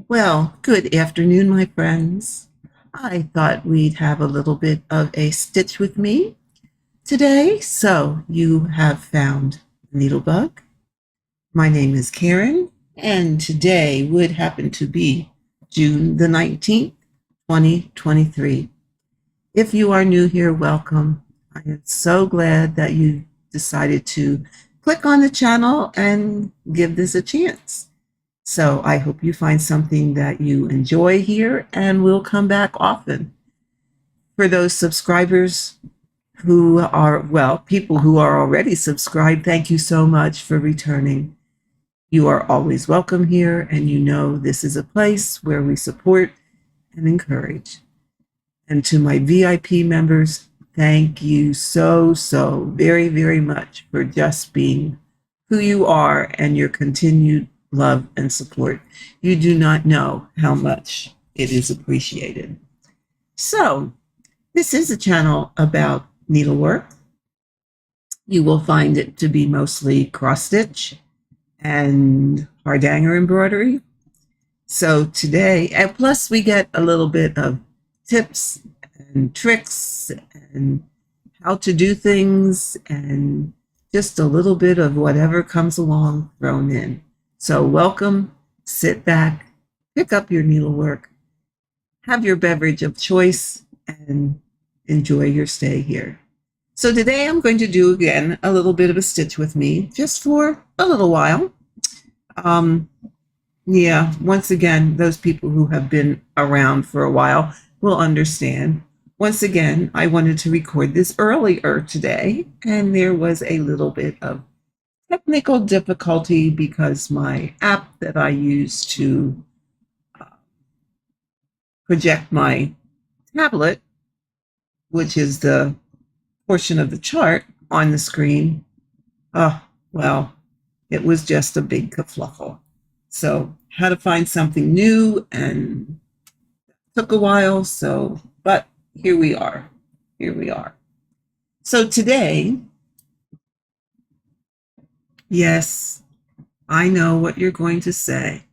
Well, good afternoon, my friends. I thought we'd have a little bit of a stitch with me today. So you have found NeedleBugg. My name is Karen, and today would happen to be June the 19th, 2023. If you are new here, welcome. I am so glad that you decided to click on the channel and give this a chance. So I hope you find something that you enjoy here and will come back often. For those subscribers who are, well, people who are already subscribed, thank you so much for returning. You are always welcome here, and you know this is a place where we support and encourage. And to my VIP members, thank you so very, very much for just being who you are and your continued love and support. You do not know how much it is appreciated. So, this is a channel about needlework. You will find it to be mostly cross stitch and hardanger embroidery. So today, and plus we get a little bit of tips and tricks and how to do things and just a little bit of whatever comes along thrown in. So welcome, sit back, pick up your needlework, have your beverage of choice, and enjoy your stay here. So today I'm going to do again a little bit of a stitch with me, just for a little while. Yeah, once again, those people who have been around for a while will understand. Once again, I wanted to record this earlier today, and there was a little bit of technical difficulty because my app that I use to project my tablet, which is the portion of the chart on the screen, well, it was just a big kerfluffle. So had to find something new and took a while. So, but here we are. Here we are. So today, yes, I know what you're going to say.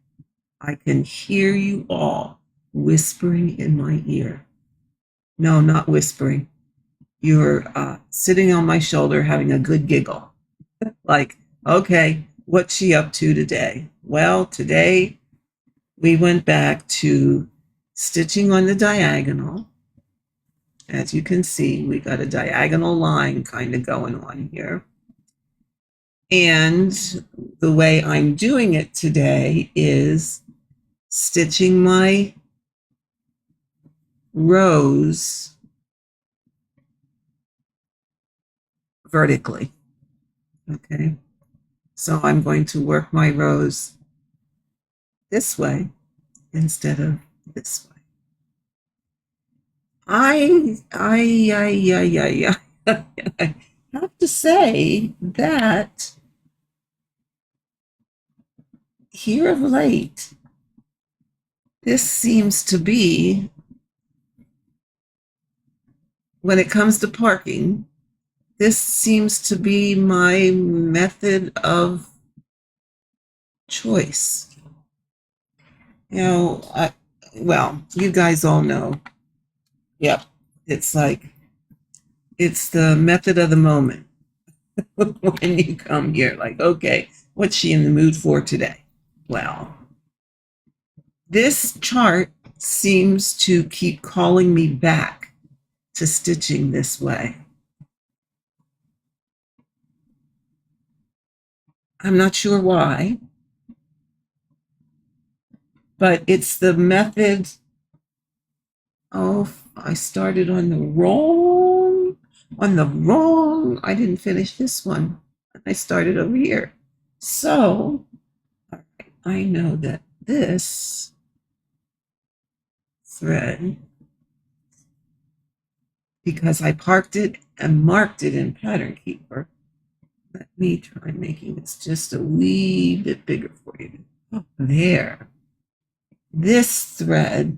I can hear you all whispering in my ear. No, not whispering. You're sitting on my shoulder having a good giggle. Like, okay, what's she up to today? Well, today we went back to stitching on the diagonal. As you can see, we got a diagonal line kind of going on here. And the way I'm doing it today is stitching my rows vertically. Okay, so I'm going to work my rows this way instead of this way. I have to say that here of late, this seems to be, when it comes to parking, this seems to be my method of choice. You know, well, you guys all know. Yep, it's like, it's the method of the moment. When you come here, like, okay, what's she in the mood for today? Well, this chart seems to keep calling me back to stitching this way. I'm not sure why, but it's the method. Oh, I started on the wrong, I didn't finish this one. I started over here. So, all right, I know that this thread, because I parked it and marked it in Pattern Keeper, let me try making this just a wee bit bigger for you. Oh, there. This thread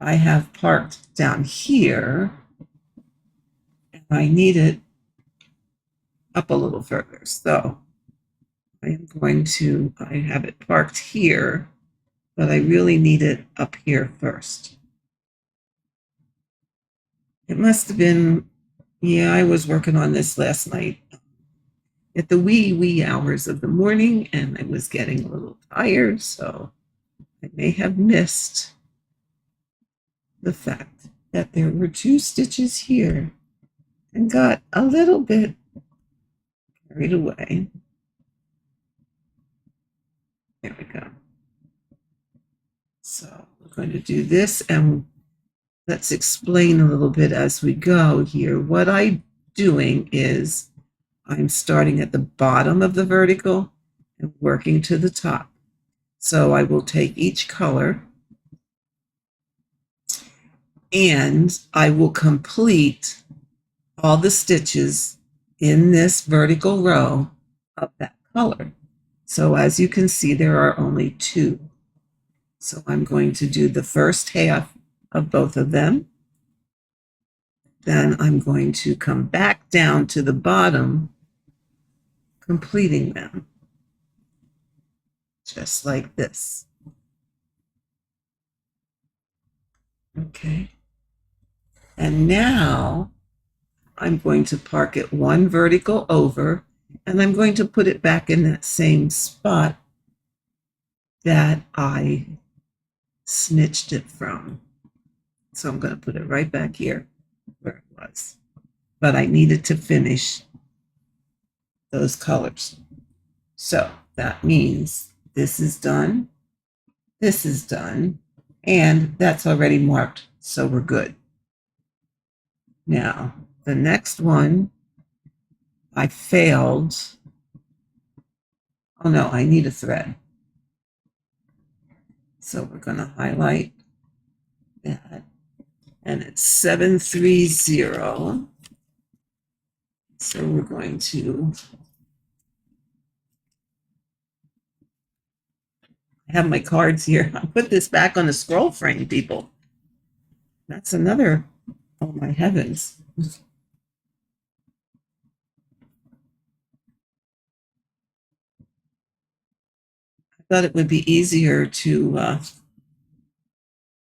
I have parked down here, and I need it up a little further. So I have it parked here, but I really need it up here first. It must have been, yeah, I was working on this last night at the wee hours of the morning, and I was getting a little tired, so I may have missed the fact that there were 2 stitches here and got a little bit carried away. There we go. So we're going to do this, and let's explain a little bit as we go here. What I'm doing is I'm starting at the bottom of the vertical and working to the top. So I will take each color and I will complete all the stitches in this vertical row of that color. So as you can see, there are only 2. So I'm going to do the first half of both of them. Then I'm going to come back down to the bottom, completing them, just like this. Okay. And now I'm going to park it 1 vertical over, and I'm going to put it back in that same spot that I snitched it from. So I'm going to put it right back here where it was. But I needed to finish those colors. So that means this is done, this is done, and that's already marked, so we're good. Now, the next one, I failed. Oh no, I need a thread. So we're going to highlight that, and it's 730. So we're going to have my cards here. I'll put this back on the scroll frame, people. That's another, oh my heavens. I thought it would be easier to, I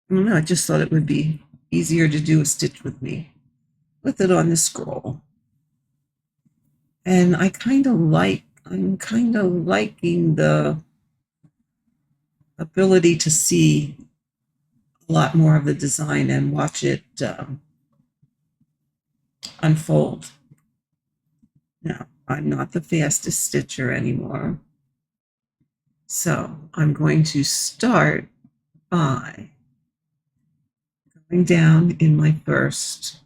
don't know, I just thought it would be easier to do a stitch with me with it on the scroll. And I'm kind of liking the ability to see a lot more of the design and watch it unfold. Now, I'm not the fastest stitcher anymore. So I'm going to start by going down in my first,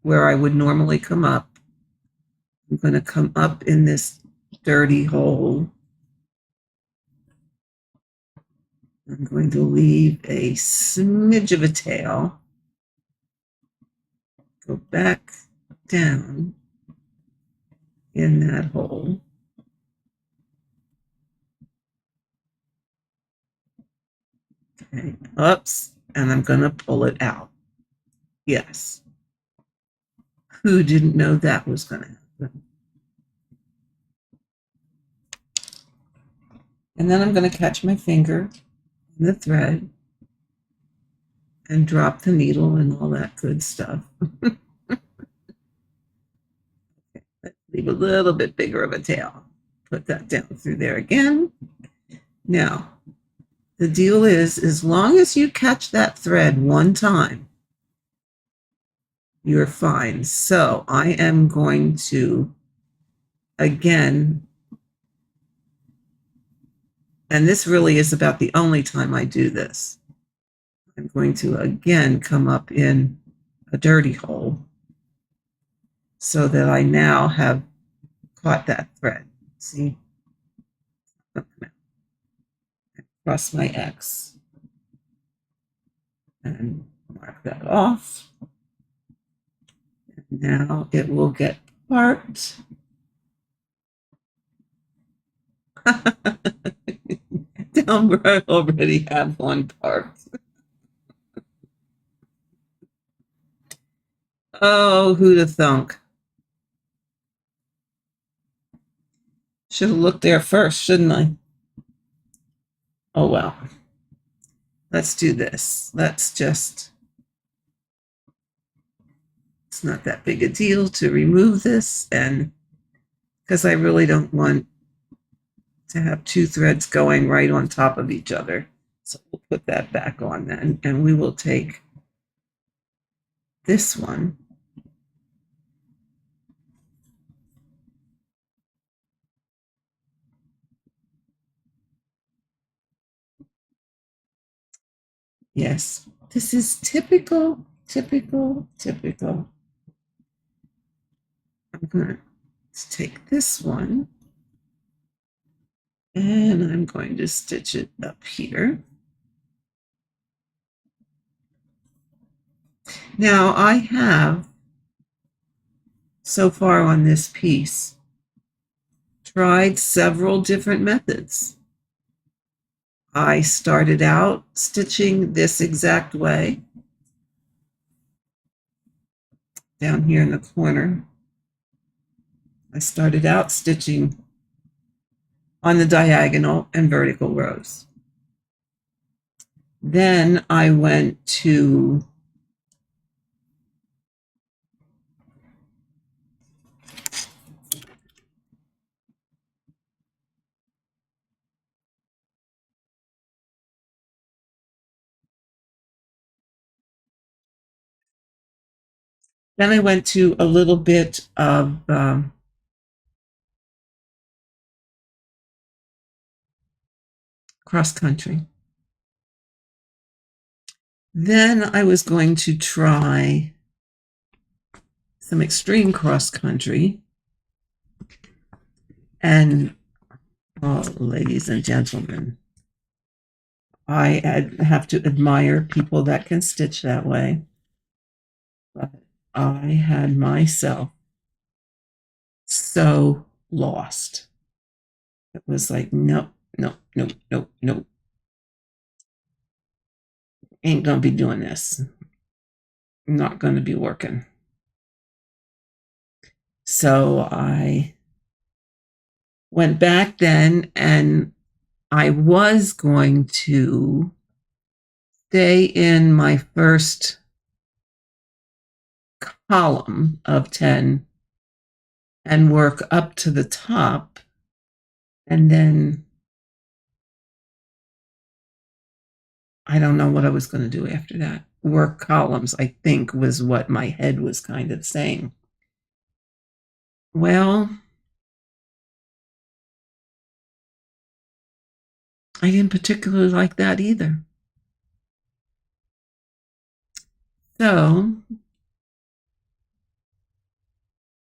where I would normally come up. I'm going to come up in this dirty hole. I'm going to leave a smidge of a tail. Go back down in that hole. Okay, oops, and I'm going to pull it out. Yes. Who didn't know that was going to happen? And then I'm going to catch my finger in the thread and drop the needle and all that good stuff. Okay, let's leave a little bit bigger of a tail. Put that down through there again. Now, the deal is, as long as you catch that thread one time, you're fine. So I am going to, again, and this really is about the only time I do this, I'm going to again come up in a dirty hole so that I now have caught that thread. See? Cross my X and mark that off. And now it will get parked. Down where I already have one parked. Oh, who'da thunk? Should have looked there first, shouldn't I? Oh well. Let's do this. It's not that big a deal to remove this, and because I really don't want to have two threads going right on top of each other. So we'll put that back on then, and we will take this one. Yes, this is typical. I'm going to take this one and I'm going to stitch it up here. Now I have, so far on this piece, tried several different methods. I started out stitching this exact way, down here in the corner. I started out stitching on the diagonal and vertical rows. Then I went to a little bit of cross country. Then I was going to try some extreme cross country. And, oh, ladies and gentlemen, I have to admire people that can stitch that way. But I had myself so lost. It was like, no. Ain't gonna be doing this. Not gonna be working. So I went back then and I was going to stay in my first column of 10 and work up to the top, and then I don't know what I was going to do after that. Work columns, I think, was what my head was kind of saying. Well, I didn't particularly like that either. So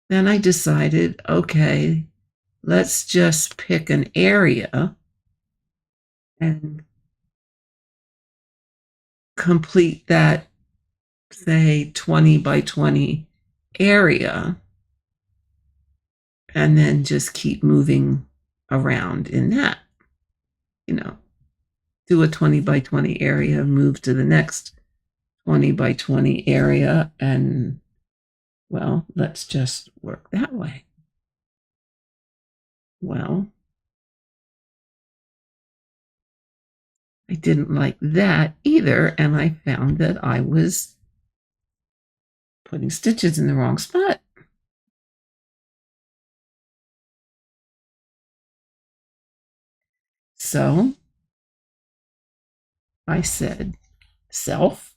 then I decided, okay, let's just pick an area and complete that, say, 20 by 20 area, and then just keep moving around in that. Do a 20 by 20 area, move to the next 20 by 20 area, and, well, let's just work that way. Well, I didn't like that either, and I found that I was putting stitches in the wrong spot. So I said, self,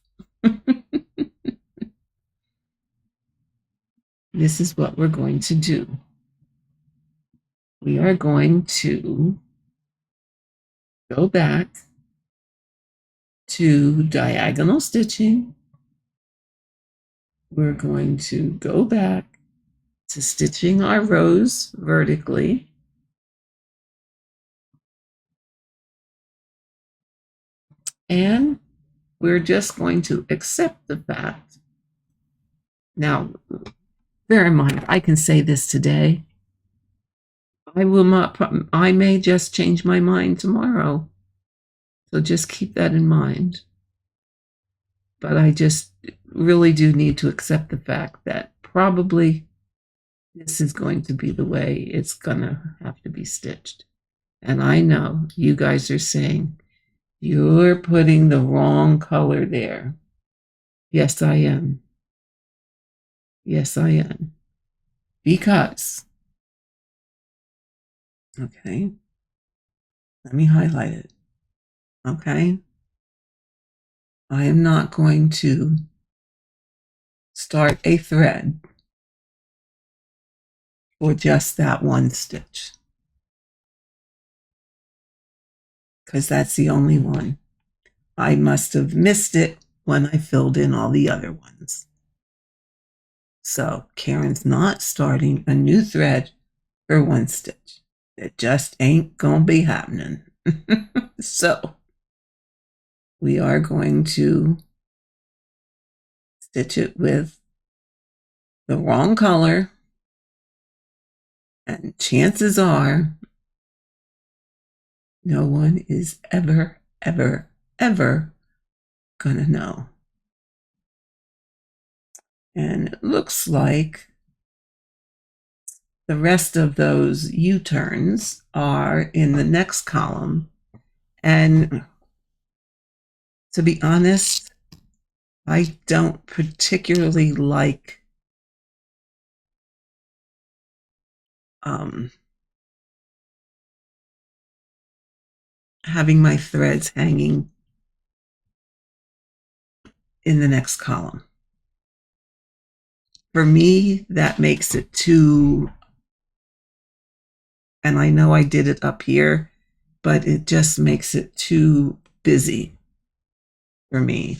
this is what we're going to do. We are going to go back to diagonal stitching. We're going to go back to stitching our rows vertically. And we're just going to accept the fact. Now, bear in mind, I can say this today. I will not, I may just change my mind tomorrow. So just keep that in mind. But I just really do need to accept the fact that probably This is going to be the way it's gonna have to be stitched. And I know you guys are saying, you're putting the wrong color there. Yes, I am. Yes, I am. Because, okay, let me highlight it. Okay. I am not going to start a thread for just that one stitch, because that's the only one. I must have missed it when I filled in all the other ones. So Karen's not starting a new thread for one stitch. It just ain't gonna be happening. So we are going to stitch it with the wrong color, and chances are no one is ever, ever, ever gonna know. And it looks like the rest of those U-turns are in the next column. And to be honest, I don't particularly like having my threads hanging in the next column. For me, that makes it too, and I know I did it up here, but it just makes it too busy for me.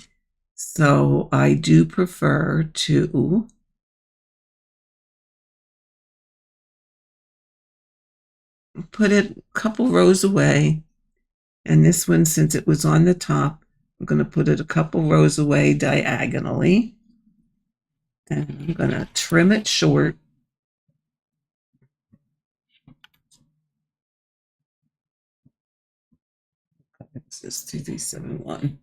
So I do prefer to put it a couple rows away. And this one, since it was on the top, I'm going to put it a couple rows away diagonally. And I'm going to trim it short. This is 2371.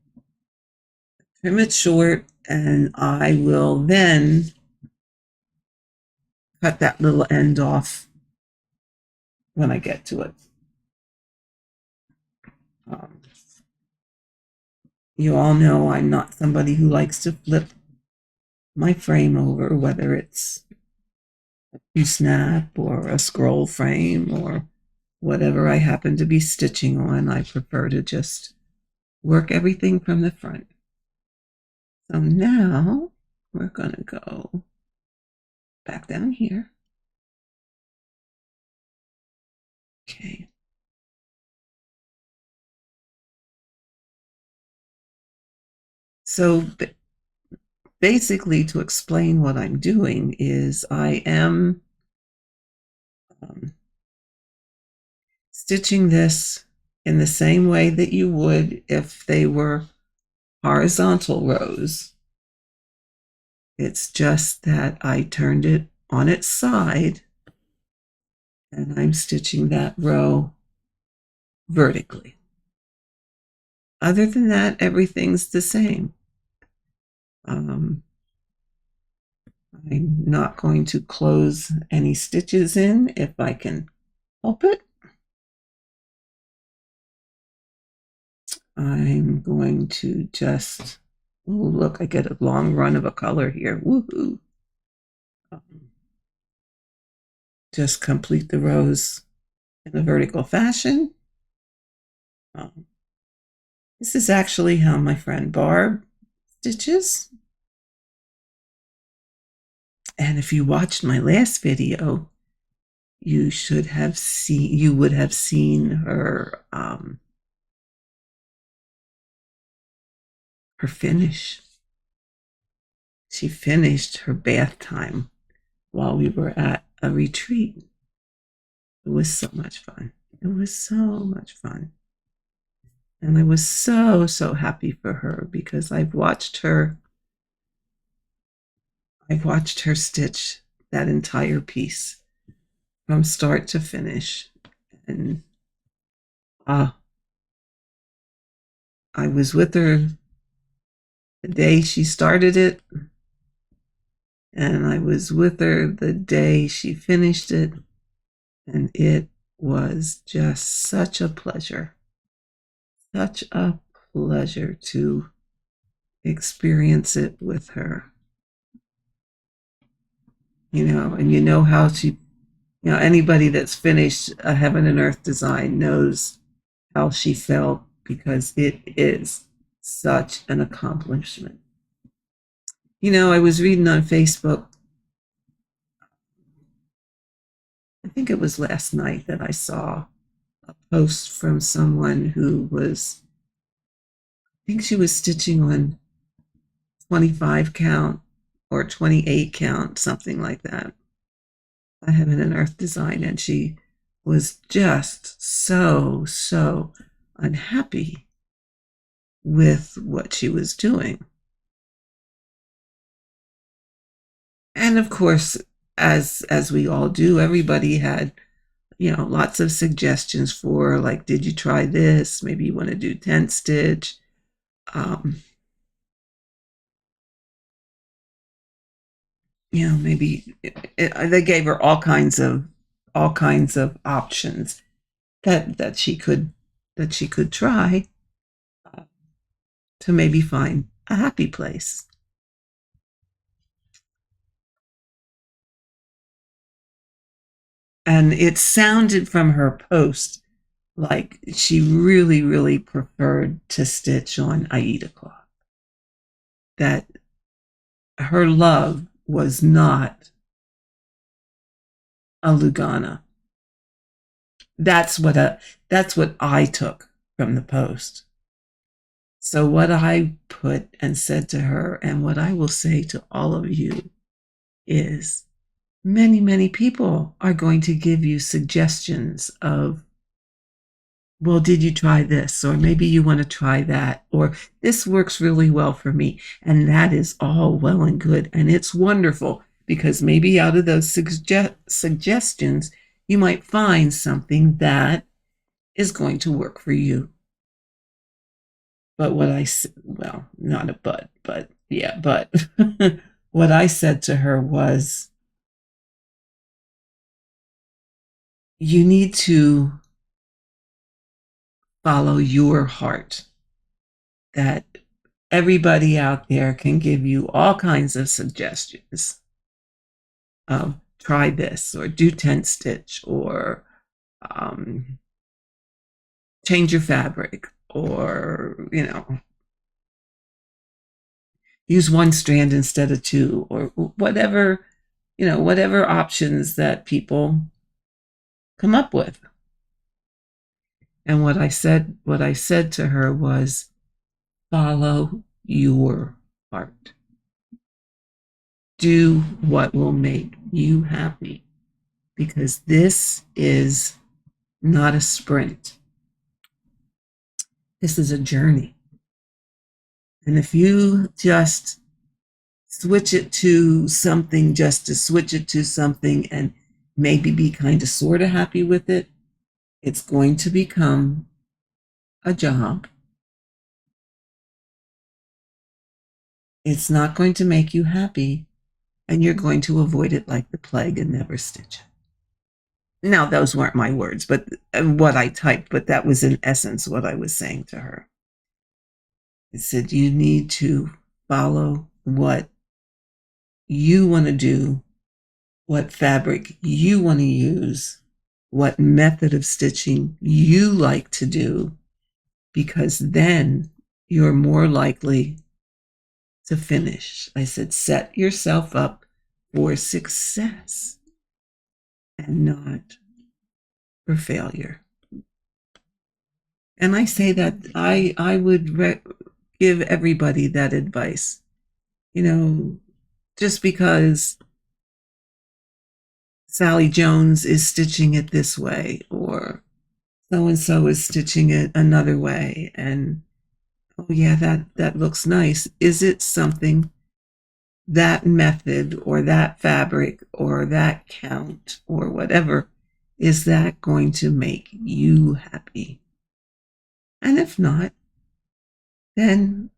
Trim it short, and I will then cut that little end off when I get to it. You all know I'm not somebody who likes to flip my frame over, whether it's a Q-snap or a scroll frame or whatever I happen to be stitching on. I prefer to just work everything from the front. So now we're going to go back down here. Okay. So basically, to explain what I'm doing is I am stitching this in the same way that you would if they were horizontal rows. It's just that I turned it on its side and I'm stitching that row vertically. Other than that, everything's the same. I'm not going to close any stitches in if I can help it. I'm going to just, oh, look, I get a long run of a color here. Woohoo! Just complete the rows in a vertical fashion. This is actually how my friend Barb stitches. And if you watched my last video, you would have seen her her finish. She finished her bath time while we were at a retreat. It was so much fun. It was so much fun. And I was so, so happy for her because I've watched her stitch that entire piece from start to finish. And I was with her the day she started it, And I was with her the day she finished it, and it was just such a pleasure to experience it with her. And you know how anybody that's finished a Heaven and Earth design knows how she felt because it is such an accomplishment. I was reading on Facebook, I think it was last night, that I saw a post from someone who was, I think she was stitching on 25 count or 28 count, something like that. I have an earth design, and she was just so unhappy with what she was doing. And of course, as we all do, everybody had lots of suggestions for, like, did you try this? Maybe you want to do 10 stitch. Maybe they gave her all kinds of options that she could try to maybe find a happy place. And it sounded from her post like she really preferred to stitch on Aida cloth. That her love was not a Lugana. That's what I took from the post. So what I put and said to her, and what I will say to all of you, is many people are going to give you suggestions of, well, did you try this? Or maybe you want to try that. Or this works really well for me. And that is all well and good. And it's wonderful, because maybe out of those suggestions, you might find something that is going to work for you. But well, not a but yeah, but what I said to her was, you need to follow your heart. That everybody out there can give you all kinds of suggestions of, try this, or do 10 stitch, or change your fabric, or use one strand instead of two, or whatever options that people come up with. And what I said to her was, follow your heart. Do what will make you happy, because this is not a sprint. This is a journey. And if you just switch it to something just to switch it to something, and maybe be kind of sort of happy with it, it's going to become a job. It's not going to make you happy, and you're going to avoid it like the plague and never stitch it. Now, those weren't my words, but what I typed, but that was in essence what I was saying to her. I said, you need to follow what you want to do, what fabric you want to use, what method of stitching you like to do, because then you're more likely to finish. I said, set yourself up for success and not for failure. And I say that I would give everybody that advice. Just because Sally Jones is stitching it this way, or so and so is stitching it another way, and oh yeah, that looks nice. Is it something, that method or that fabric or that count or whatever, is that going to make you happy? And if not, then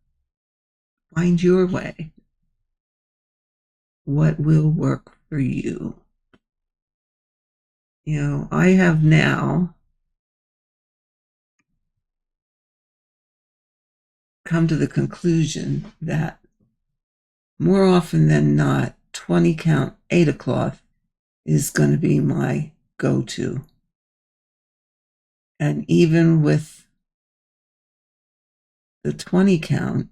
find your way. what will work for you. I have now come to the conclusion that more often than not, 20 count Ada cloth is going to be my go-to. And even with the 20 count,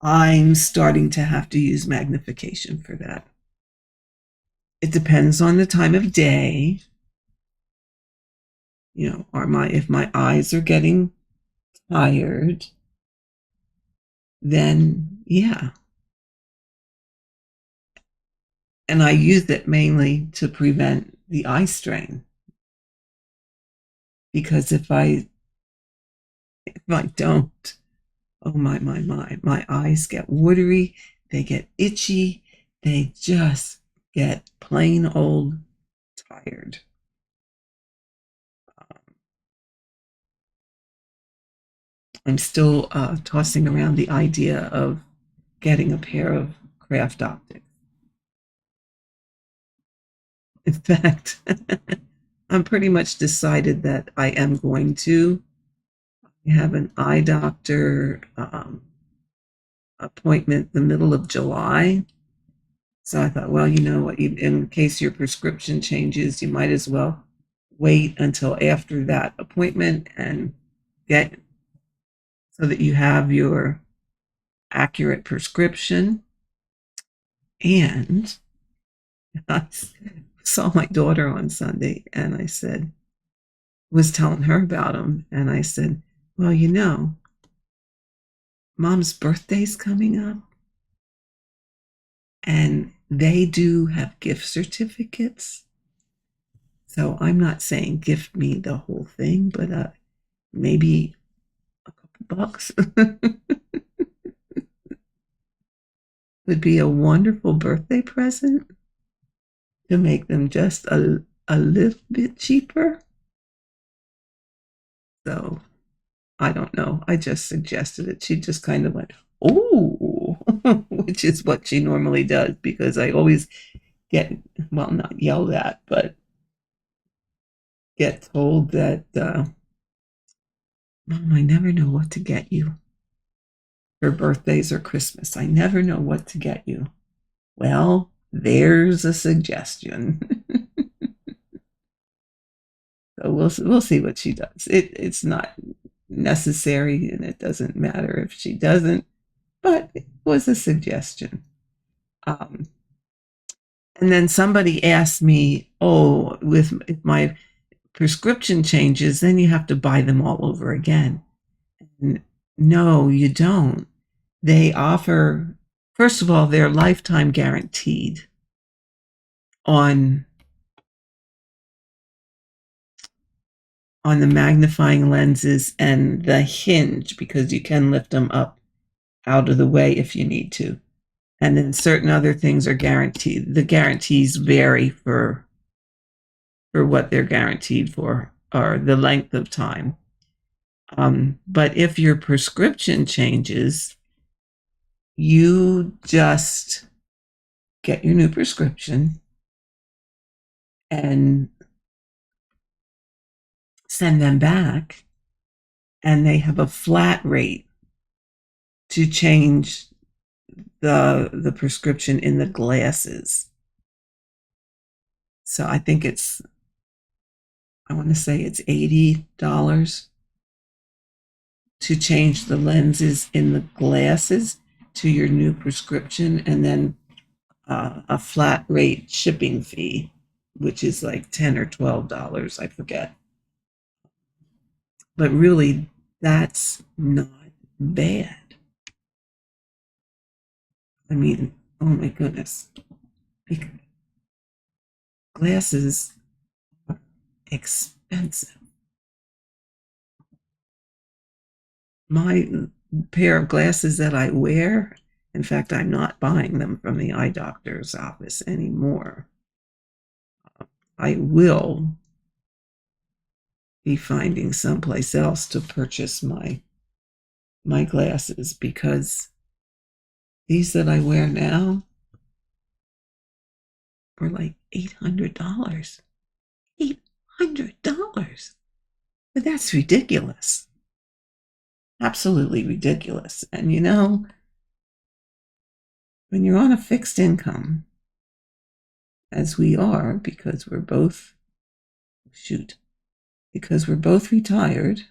I'm starting to have to use magnification for that. It depends on the time of day. If my eyes are getting tired, then yeah. And I use it mainly to prevent the eye strain. Because if I don't, oh my eyes get watery, they get itchy, they just get plain old tired. I'm still tossing around the idea of getting a pair of craft optics. In fact, I'm pretty much decided that I am going to have an eye doctor appointment the middle of July. So I thought, well, in case your prescription changes, you might as well wait until after that appointment and get so that you have your accurate prescription. And I saw my daughter on Sunday and I was telling her about them. And I said, well, Mom's birthday's coming up. And they do have gift certificates. So I'm not saying gift me the whole thing, but maybe a couple bucks would be a wonderful birthday present to make them just a little bit cheaper. So I don't know. I just suggested it. She just kind of went, oh, which is what she normally does because I always get, well, not yelled at, but get told that, Mom, I never know what to get you for birthdays or Christmas. I never know what to get you. Well, there's a suggestion. So we'll see what she does. It's not necessary, and it doesn't matter if she doesn't, but it was a suggestion. And then somebody asked me, oh, if my prescription changes, then you have to buy them all over again. And no, you don't. They offer, first of all, they're lifetime guaranteed on the magnifying lenses and the hinge because you can lift them up out of the way if you need to. And then certain other things are guaranteed. The guarantees vary for what they're guaranteed for or the length of time. But if your prescription changes, you just get your new prescription and send them back, and they have a flat rate to change the prescription in the glasses. So I think I want to say it's $80 to change the lenses in the glasses to your new prescription, and then a flat rate shipping fee, which is like $10 or $12, I forget. But really, that's not bad. I mean, oh my goodness. Glasses are expensive. My pair of glasses that I wear, in fact, I'm not buying them from the eye doctor's office anymore. I will be finding someplace else to purchase my glasses because These that I wear now were like $800. $800. But that's ridiculous. Absolutely ridiculous. And you know, when you're on a fixed income, as we are, because we're both, because we're both retired,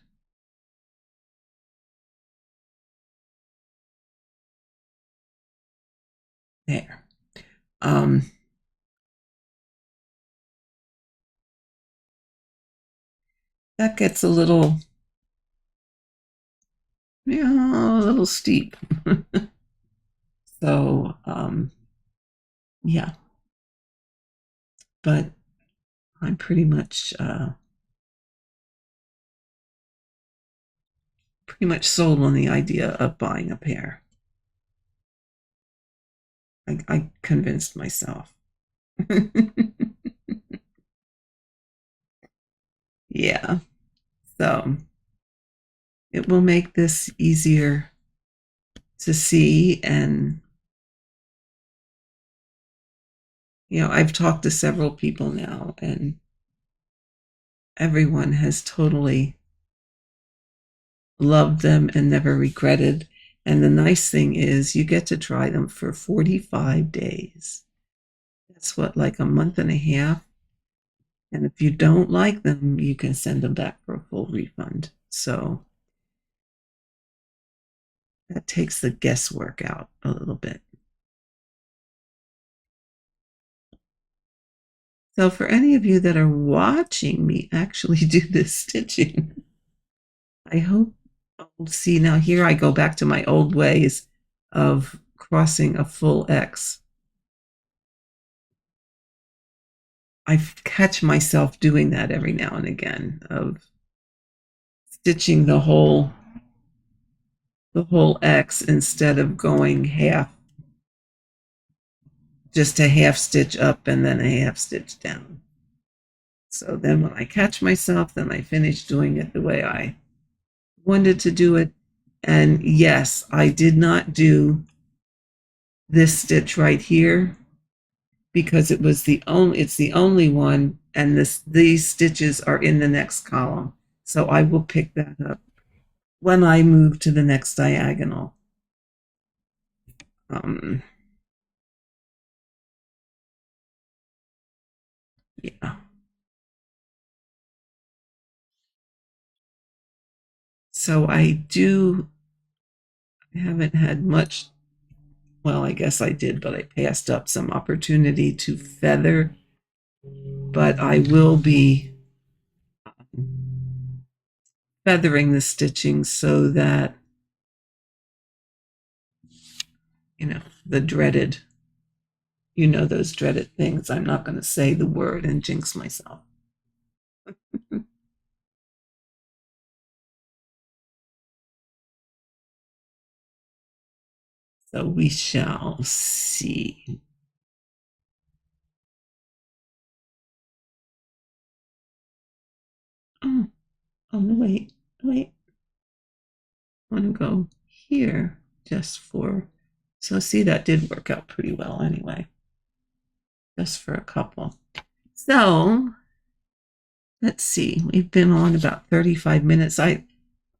there. That gets a little, a little steep. So, yeah. But I'm pretty much sold on the idea of buying a pair. I convinced myself. Yeah. So it will make this easier to see. And, you know, I've talked to several people now, and everyone has totally loved them and never regretted. And the nice thing is you get to try them for 45 days. That's what, like a month and a half. And if you don't like them, you can send them back for a full refund. So that takes the guesswork out a little bit. So for any of you that are watching me actually do this stitching, I hope, see, now here I go back to my old ways of crossing a full X. I catch myself doing that every now and again, of stitching the whole X instead of going half, just a half stitch up and then a half stitch down. So then when I catch myself, then I finish doing it the way I wanted to do it. And yes, I did not do this stitch right here because it's the only one, and these stitches are in the next column. So I will pick that up when I move to the next diagonal. Yeah. So I haven't had much, well, I guess I did, but I passed up some opportunity to feather. But I will be feathering the stitching so that, you know, the dreaded, those dreaded things. I'm not going to say the word and jinx myself. So we shall see. Oh, wait. I want to go here just for, so see, that did work out pretty well anyway, just for a couple. So let's see, we've been on about 35 minutes. I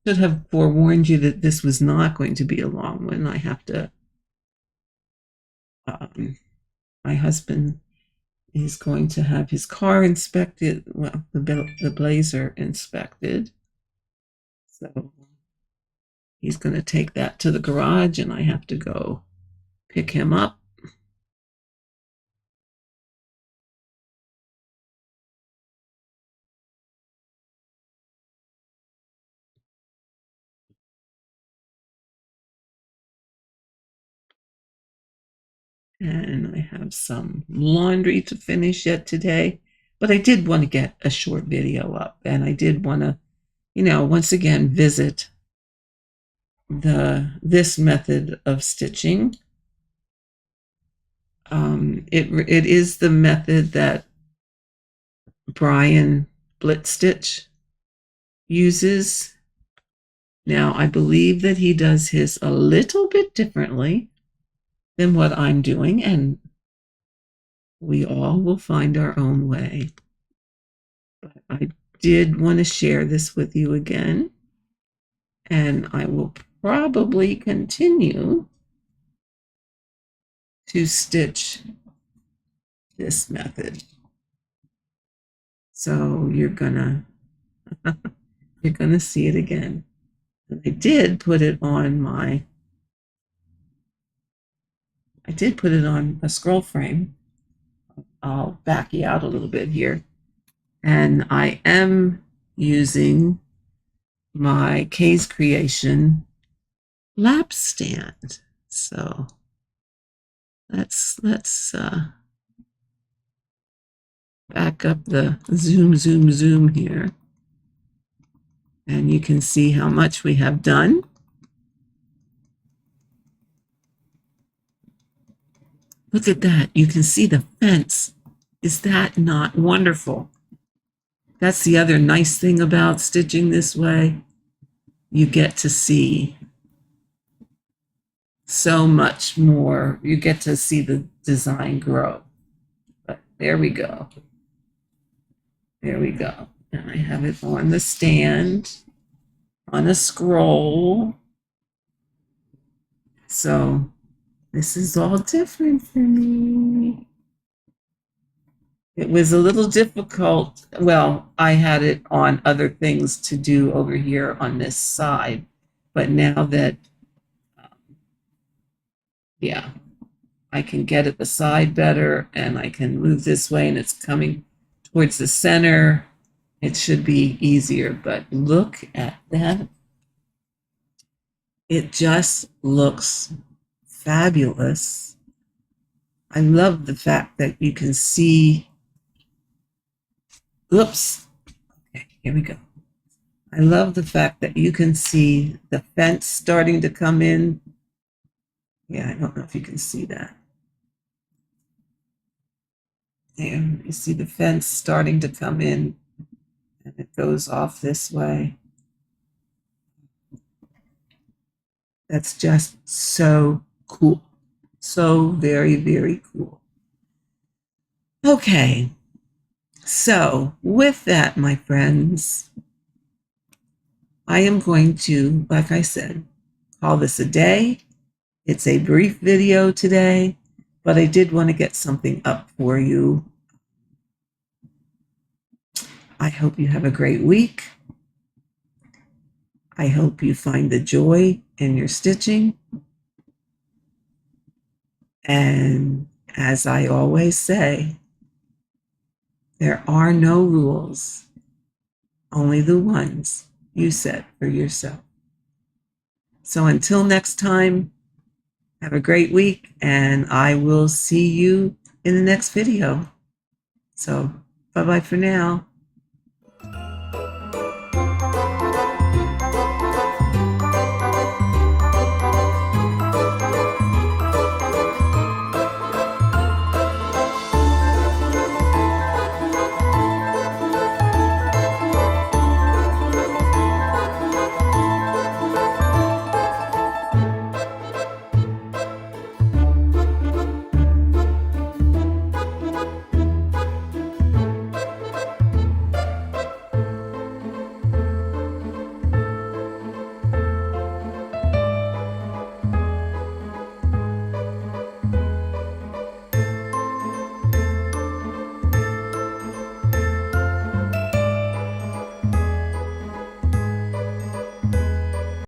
should have forewarned you that this was not going to be a long one. I have to, my husband is going to have his car inspected, well, the Blazer inspected. So he's going to take that to the garage, and I have to go pick him up. And I have some laundry to finish yet today. But I did want to get a short video up, and I did want to, once again visit this method of stitching. It is the method that Brian Stitch uses. Now, I believe that he does his a little bit differently. than what I'm doing, and we all will find our own way. But I did want to share this with you again, and I will probably continue to stitch this method. So you're gonna see it again. And I did put it on a scroll frame. I'll back you out a little bit here. And I am using my Kay's Creation lap stand. So let's back up the zoom here. And you can see how much we have done. Look at that. You can see the fence. Is that not wonderful? That's the other nice thing about stitching this way. You get to see so much more. You get to see the design grow. But there we go. There we go. And I have it on the stand, on a scroll. So this is all different for me. It was a little difficult. Well, I had it on other things to do over here on this side. But now that, yeah, I can get at the side better, and I can move this way, and it's coming towards the center. It should be easier, but look at that. It just looks fabulous. I love the fact that you can see, oops, okay, here we go. I love the fact that you can see the fence starting to come in. Yeah, I don't know if you can see that. There, you see the fence starting to come in, and it goes off this way. That's just so cool. So very, very cool. Okay, so with that, my friends, I am going to, like I said, call this a day. It's a brief video today, but I did want to get something up for you. I hope you have a great week. I hope you find the joy in your stitching. And as I always say, there are no rules, only the ones you set for yourself. So until next time, have a great week, and I will see you in the next video. So bye-bye for now.